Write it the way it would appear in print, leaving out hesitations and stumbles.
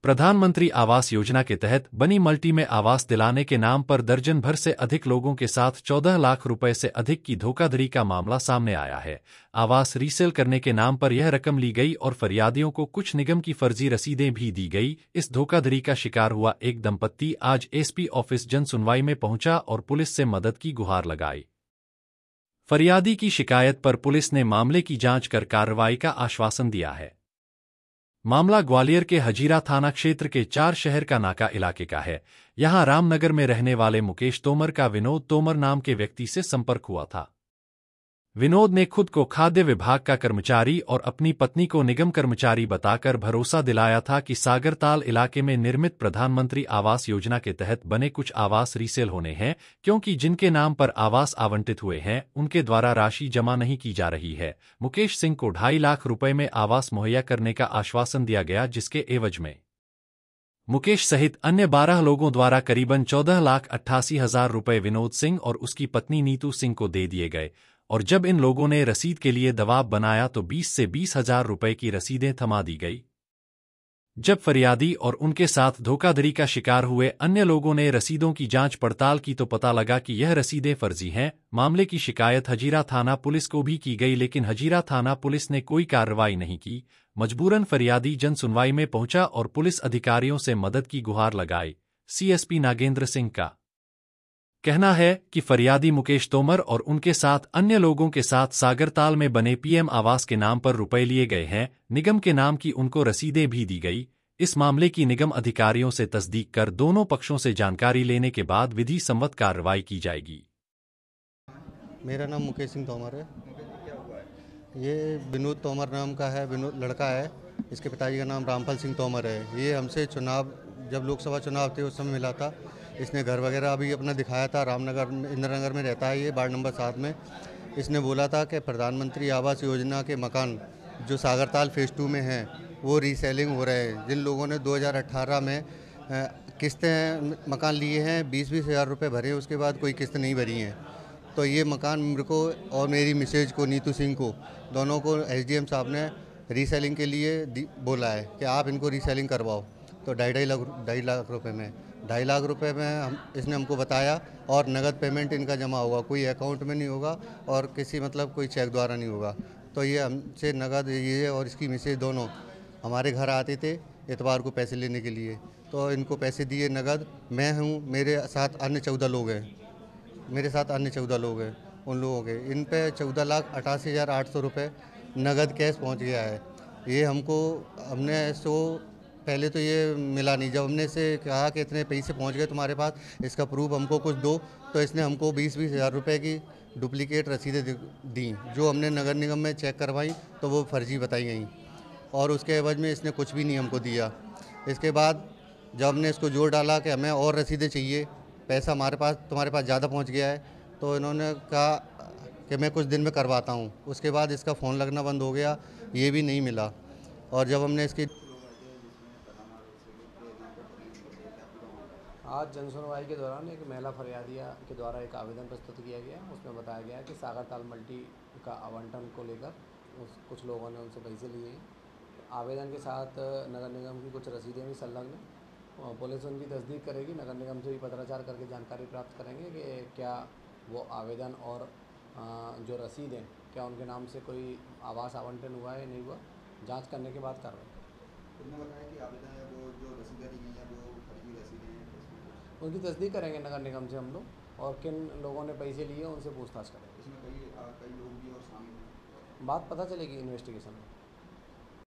प्रधानमंत्री आवास योजना के तहत बनी मल्टी में आवास दिलाने के नाम पर दर्जन भर से अधिक लोगों के साथ 14 लाख रुपए से अधिक की धोखाधड़ी का मामला सामने आया है। आवास रीसेल करने के नाम पर यह रकम ली गई और फरियादियों को कुछ निगम की फर्जी रसीदें भी दी गई। इस धोखाधड़ी का शिकार हुआ एक दंपत्ति आज एसपी ऑफिस जन सुनवाई में पहुंचा और पुलिस से मदद की गुहार लगाई। फरियादी की शिकायत पर पुलिस ने मामले की जांच कर कार्रवाई का आश्वासन दिया है। मामला ग्वालियर के हजीरा थाना क्षेत्र के 4 शहर का नाका इलाके का है। यहां रामनगर में रहने वाले मुकेश तोमर का विनोद तोमर नाम के व्यक्ति से संपर्क हुआ था। विनोद ने खुद को खाद्य विभाग का कर्मचारी और अपनी पत्नी को निगम कर्मचारी बताकर भरोसा दिलाया था कि सागरताल इलाके में निर्मित प्रधानमंत्री आवास योजना के तहत बने कुछ आवास रीसेल होने हैं, क्योंकि जिनके नाम पर आवास आवंटित हुए हैं उनके द्वारा राशि जमा नहीं की जा रही है। मुकेश सिंह को 2.5 लाख रुपए में आवास मुहैया करने का आश्वासन दिया गया, जिसके एवज में मुकेश सहित अन्य 12 लोगों द्वारा करीबन 14,88,000 रुपए विनोद सिंह और उसकी पत्नी नीतू सिंह को दे दिए गए। और जब इन लोगों ने रसीद के लिए दबाव बनाया तो 20 से 20,000 रुपए की रसीदें थमा दी गई। जब फरियादी और उनके साथ धोखाधड़ी का शिकार हुए अन्य लोगों ने रसीदों की जांच पड़ताल की तो पता लगा कि यह रसीदें फर्जी हैं। मामले की शिकायत हजीरा थाना पुलिस को भी की गई, लेकिन हजीरा थाना पुलिस ने कोई कार्रवाई नहीं की। मजबूरन फरियादी जन सुनवाई में पहुंचा और पुलिस अधिकारियों से मदद की गुहार लगाई। सीएसपी नागेंद्र सिंह का कहना है कि फरियादी मुकेश तोमर और उनके साथ अन्य लोगों के साथ सागरताल में बने पीएम आवास के नाम पर रुपए लिए गए हैं। निगम के नाम की उनको रसीदें भी दी गई। इस मामले की निगम अधिकारियों से तस्दीक कर दोनों पक्षों से जानकारी लेने के बाद विधि सम्मत कार्रवाई की जाएगी। मेरा नाम मुकेश सिंह तोमर है। ये विनोद तोमर नाम का है, विनोद लड़का है। इसके पिताजी का नाम रामफल सिंह तोमर है। ये हमसे चुनाव, जब लोकसभा चुनाव थे उस समय मिला था। इसने घर वगैरह भी अपना दिखाया था। रामनगर इंदिरा नगर में रहता है, ये वार्ड नंबर 7 में। इसने बोला था कि प्रधानमंत्री आवास योजना के मकान जो सागरताल फेज़ 2 में हैं वो रीसेलिंग हो रहे हैं। जिन लोगों ने 2018 में किस्तें मकान लिए हैं, 20-20 हज़ार रुपये भरे, उसके बाद कोई किस्त नहीं भरी हैं। तो ये मकान मेरे को और मेरी मिसेज को, नीतू सिंह को, दोनों को एसडीएम साहब ने रीसेलिंग के लिए बोला है कि आप इनको रीसेलिंग करवाओ। तो 2.5 लाख रुपए में 2.5 लाख रुपए में इसने हमको बताया और नगद पेमेंट इनका जमा होगा, कोई अकाउंट में नहीं होगा और किसी कोई चेक द्वारा नहीं होगा। तो ये हमसे नगद, ये और इसकी मिसेज दोनों हमारे घर आते थे इतवार को पैसे लेने के लिए, तो इनको पैसे दिए नगद। मैं हूँ, मेरे साथ अन्य 14 लोग हैं, उन लोगों के इन पे 14,88,800 रुपये नगद कैश पहुँच गया है। ये हमने पहले तो ये मिला नहीं। जब हमने इसे कहा कि इतने पैसे पहुंच गए तुम्हारे पास, इसका प्रूफ हमको कुछ दो, तो इसने हमको 20-20 हज़ार रुपये की डुप्लीकेट रसीदें दी, जो हमने नगर निगम में चेक करवाई तो वो फर्जी बताई गई और उसके एवज में इसने कुछ भी नहीं हमको दिया। इसके बाद जब हमने इसको जोर डाला कि हमें और रसीदें चाहिए, पैसा तुम्हारे पास ज़्यादा पहुँच गया है, तो इन्होंने कहा कि मैं कुछ दिन में करवाता हूँ। उसके बाद इसका फ़ोन लगना बंद हो गया, ये भी नहीं मिला। और जब हमने इसकी आज जनसुनवाई के दौरान एक महिला फरियादिया के द्वारा एक आवेदन प्रस्तुत किया गया। उसमें बताया गया कि सागरताल मल्टी का आवंटन को लेकर कुछ लोगों ने उनसे पैसे लिए। आवेदन के साथ नगर निगम की कुछ रसीदें भी संलग्न। पुलिस उनकी तस्दीक करेगी। नगर निगम से भी पत्राचार करके जानकारी प्राप्त करेंगे कि क्या वो आवेदन और जो रसीदें, क्या उनके नाम से कोई आवास आवंटन हुआ है नहीं हुआ। जाँच करने के बाद कार्रवाई। उन्होंने बताया कि आवेदन है वो जो रसीदें दी गई हैं वो फर्जी रसीदें हैं, उनकी तस्दीक करेंगे नगर निगम से हम लोग, और किन लोगों ने पैसे लिए उनसे पूछताछ करेंगे। इसमें कई लोग भी और शामिल हैं। बात पता चलेगी इन्वेस्टिगेशन में।